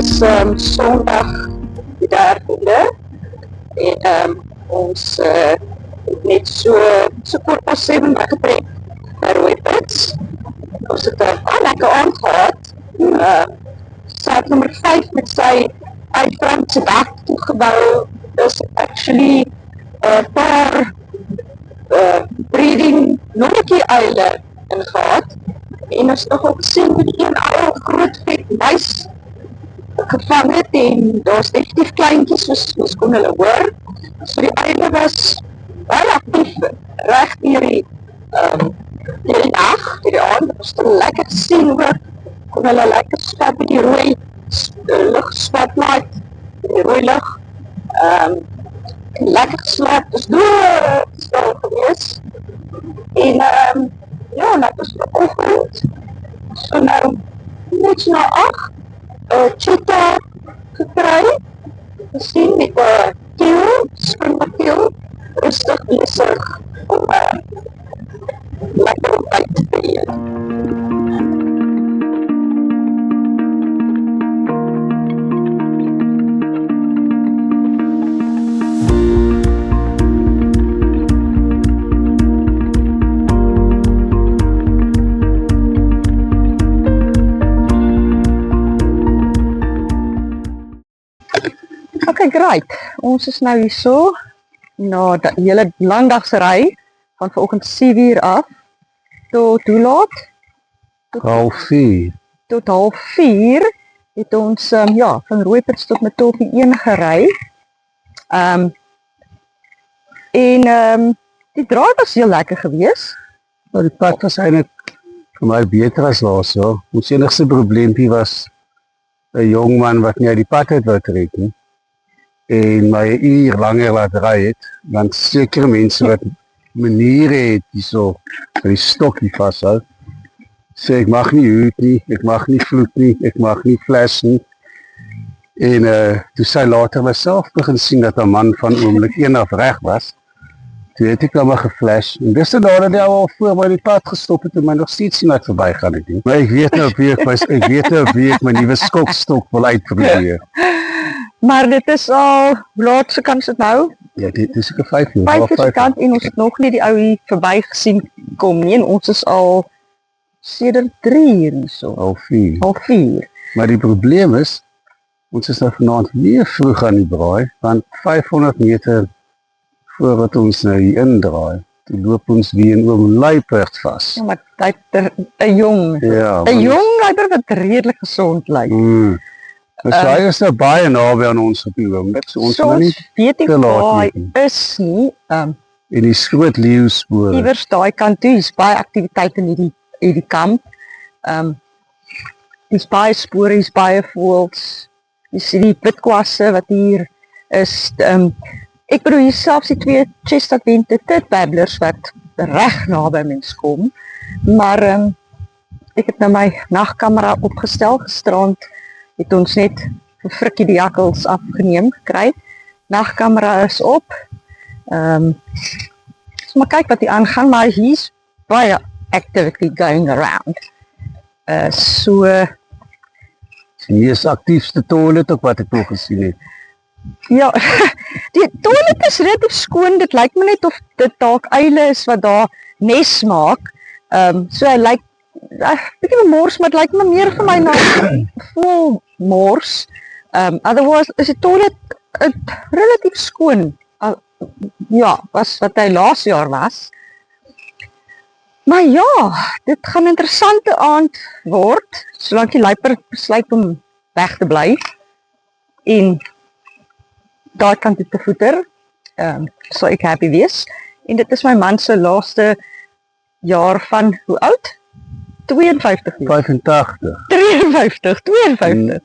is Sondag die 13de en ons net so kort pas 7 weggetrek by Rooipits. Ons het 'n lekker aand gehad. Saak nummer 5 met sy uitbrandse dak toegebou is actually 'n paar breeding nonnetjie eile in gehad. En ons nog ook gesien met een ou groot vet muis gevang het en daar's definitief kleintjies soos kon hulle hoor. So die eile was baie actief reg deur die nag, deur die aand. Ons het hulle lekker gesien ook. Kon hulle lekker swat met die rooi lugswatlight, die rooi lug. Lekker geslaap, dus stil gewees. En ja, net is vanoggend. So nou net na 8 cheetah gekry. Gesien met 'n teel, springbok rustig besig om lekker ontbyt te eet. Okay, great. Ons is nou hierso na die hele landdagsry van vanoggend 7 uur af tot hoe laat? Tot 3:30. Tot 3:30 het ons van Rooipits tot Matope 1 gery. Die draai was heel lekker geweest. Nou, die pad was eintlik vir my beter as laas. Ons enigste probleempie was 'n jong man wat nie uit die pad uit wou trek nie. En my 'n uur langer laat ry het, want sekere mense wat maniere het hierso by die stokkie vashou, sê ek mag nie hoot nie, ek mag nie vloek nie, ek mag nie flash nie. En toe sy later myself begin sien dat 'n man van oomblik 1 af reg was, toe het ek nou maar geflash. En dis nadat hy al voor my die pad gestop het en my nog steeds nie laat verbygaan het nie. Maar ek weet nou wie ek my nuwe skokstok wil uitprobeer. Maar dit is al, laat se kant is dit nou? Ja, dit is seker 5 uur. 5 uur se kant en ons het nog nie die ou hier verby gesien kom nie. En ons is al sedert 3 uur hierso. Al 4. Maar die probleem is, ons is nou vanaand weer vroeg aan die braai, want 500 meter voordat ons nou hier indraai, toe loop ons weer in Oom Luiperd vas. Ja, maar hy het 'n jong luiperd wat redelik gesond lyk. Dus hy is nou baie naby aan ons op die oomblik, so ons wil nie te laat nie. Is nie, en die groot leeuspore. Iewers daai kant toe, is baie aktiwiteit in hierdie kamp. Is baie spore, is baie voëls, is die witkwasse wat hier is. Ek bedoel hier selfs die 2 chestnut titbabblers wat reg naby mens kom. Maar ek het nou my nagkamera opgestel gisterand. Het ons net vir Frikkie die jakkals afgeneem gekry. Nagkamera is op. So maar kyk wat hier aangaan, maar hier's baie activity going around. Die is aktiefste toilet ook wat ek nog gesien het. Ja, die toilet is relatief skoon. Dit lyk my net of dit dalk eile is wat daar nes maak. So hy lyk bietjie mors, maar dit lyk my meer vir my na vol mors. Otherwise is die toilet relatief skoon. Was wat hy laas jaar was. Maar ja, dit gaan 'n interessante aand word, solank die luiperd besluit om weg te bly. En daai kant toe te voeter, sal ek happy wees. En dit is my man se laaste jaar van, hoe oud? 52 jaar. 85. 52.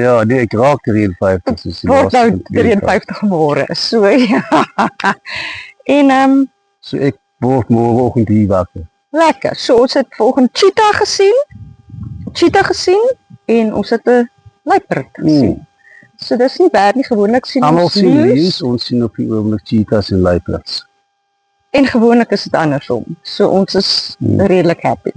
Ja, nee, ek raak 53. Word nou 53 môre, so ja. En so ek word môreoggend hier wakker. Lekker, so ons het volgende cheetah gesien, en ons het 'n luiperd gesien. So dis nie bad nie, gewoonlik sien ons leeu's, ons sien op die oomblik cheetahs en luiperds. En gewoonlik is dit andersom, so ons is redelik happy.